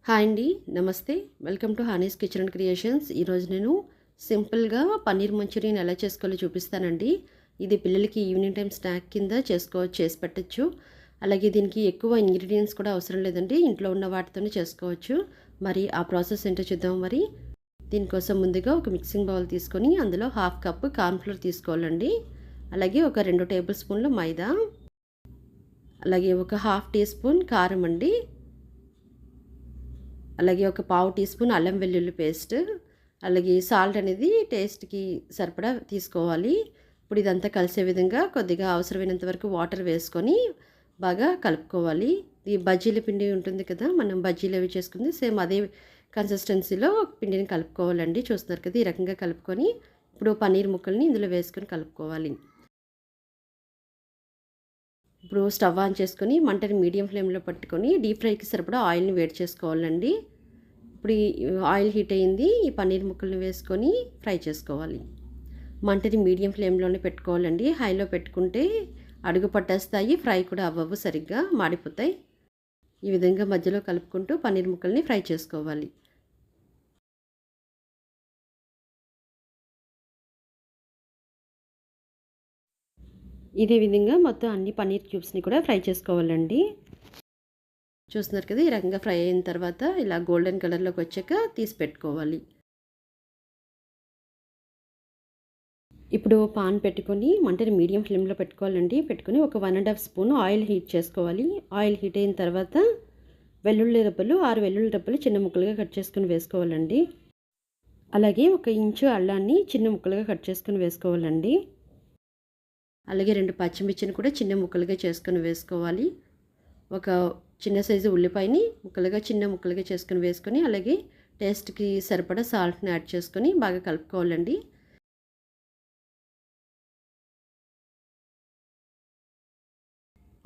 Hi అండి. నమస్తే. Welcome to Honey's kitchen and creations. ఈరోజు నేను సింపుల్గా పన్నీర్ మంచూరియన్ ఎలా చేసుకోవాలో చూపిస్తానండి. ఇది పిల్లలకి ఈవినింగ్ టైం స్నాక్ కింద చేసి పెట్టచ్చు. అలాగే దీనికి ఎక్కువ ఇంగ్రీడియంట్స్ కూడా అవసరం లేదండి. ఇంట్లో ఉన్న వాటితోనే చేసుకోవచ్చు. మరి ఆ ప్రాసెస్ ఏంటో చూద్దాం. మరి దీనికోసం ముందుగా ఒక మిక్సింగ్ బౌల్ తీసుకొని అందులో హాఫ్ కప్ కార్న్ఫ్లోర్ తీసుకోవాలండి. అలాగే ఒక 2 టేబుల్ స్పూన్లు మైదా, అలాగే ఒక హాఫ్ టీ స్పూన్ కారం అండి, అలాగే ఒక పావు టీ స్పూన్ అల్లం వెల్లుల్లి పేస్ట్, అలాగే సాల్ట్ అనేది టేస్ట్కి సరిపడా తీసుకోవాలి. ఇప్పుడు ఇదంతా కలిసే విధంగా కొద్దిగా అవసరమైనంత వరకు వాటర్ వేసుకొని బాగా కలుపుకోవాలి. ఈ బజ్జీల పిండి ఉంటుంది కదా, మనం బజ్జీలు అవి చేసుకుంది సేమ్ అదే కన్సిస్టెన్సీలో పిండిని కలుపుకోవాలండి. చూస్తున్నారు కదా, ఈ రకంగా కలుపుకొని ఇప్పుడు పన్నీర్ ముక్కల్ని ఇందులో వేసుకొని కలుపుకోవాలి. ఇప్పుడు స్టవ్ ఆన్ చేసుకొని మంటని మీడియం ఫ్లేమ్లో పట్టుకొని డీప్ ఫ్రైకి సరిపడా ఆయిల్ని వేడి చేసుకోవాలండి. ఇప్పుడు ఈ ఆయిల్ హీట్ అయింది. ఈ పన్నీర్ ముక్కల్ని వేసుకొని ఫ్రై చేసుకోవాలి. మంటని మీడియం ఫ్లేమ్లోనే పెట్టుకోవాలండి. హైలో పెట్టుకుంటే అడుగు పట్టేస్తాయి, ఫ్రై కూడా అవ్వవు, సరిగ్గా మాడిపోతాయి. ఈ విధంగా మధ్యలో కలుపుకుంటూ పన్నీర్ ముక్కల్ని ఫ్రై చేసుకోవాలి. ఇదే విధంగా మొత్తం అన్ని పన్నీర్ క్యూబ్స్ని కూడా ఫ్రై చేసుకోవాలండి. చూస్తున్నారు కదా, ఈ రకంగా ఫ్రై అయిన తర్వాత ఇలా గోల్డెన్ కలర్లోకి వచ్చాక తీసి పెట్టుకోవాలి. ఇప్పుడు పాన్ పెట్టుకొని మంటని మీడియం ఫ్లేమ్లో పెట్టుకోవాలండి. పెట్టుకొని ఒక 1.5 స్పూన్ ఆయిల్ హీట్ చేసుకోవాలి. ఆయిల్ హీట్ అయిన తర్వాత వెల్లుల్లి రెబ్బలు 6 వెల్లుల్లి రెబ్బలు చిన్న ముక్కలుగా కట్ చేసుకుని వేసుకోవాలండి. అలాగే 1 ఇంచు అల్లాన్ని చిన్న ముక్కలుగా కట్ చేసుకుని వేసుకోవాలండి. అలాగే 2 పచ్చిమిర్చిని కూడా చిన్న ముక్కలుగా చేసుకొని వేసుకోవాలి. ఒక చిన్న సైజు ఉల్లిపాయని చిన్న ముక్కలుగా చేసుకొని వేసుకొని, అలాగే టేస్ట్కి సరిపడా సాల్ట్ని యాడ్ చేసుకొని బాగా కలుపుకోవాలండి.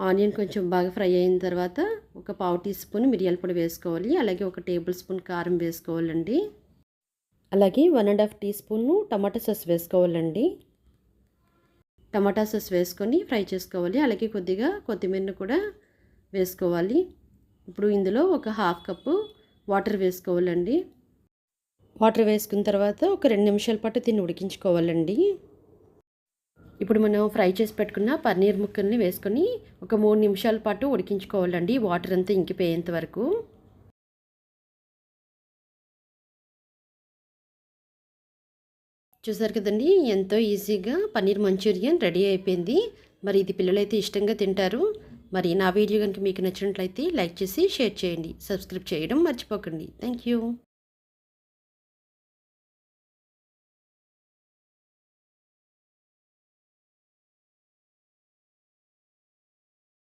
ఆనియన్ కొంచెం బాగా ఫ్రై అయిన తర్వాత ఒక పావు టీ స్పూన్ మిరియాల పొడి వేసుకోవాలి. అలాగే 1 టేబుల్ స్పూన్ కారం వేసుకోవాలండి. అలాగే 1.5 టీ స్పూన్ టమాటా సాస్ వేసుకోవాలండి. టమాటా సాస్ వేసుకొని ఫ్రై చేసుకోవాలి. అలాగే కొద్దిగా కొత్తిమీరను కూడా వేసుకోవాలి. ఇప్పుడు ఇందులో ఒక హాఫ్ కప్పు వాటర్ వేసుకోవాలండి. వాటర్ వేసుకున్న తర్వాత ఒక 2 నిమిషాల పాటు దీన్ని ఉడికించుకోవాలండి. ఇప్పుడు మనం ఫ్రై చేసి పెట్టుకున్న పన్నీర్ ముక్కల్ని వేసుకొని ఒక 3 నిమిషాల పాటు ఉడికించుకోవాలండి, వాటర్ అంతా ఇంకిపోయేంత వరకు. చూసారు కదండి, ఎంతో ఈజీగా పన్నీర్ మంచూరియన్ రెడీ అయిపోయింది. మరి ఇది పిల్లలైతే ఇష్టంగా తింటారు. మరి నా వీడియో కనుక మీకు నచ్చినట్లయితే లైక్ చేసి షేర్ చేయండి. సబ్స్క్రైబ్ చేయడం మర్చిపోకండి. Thank you.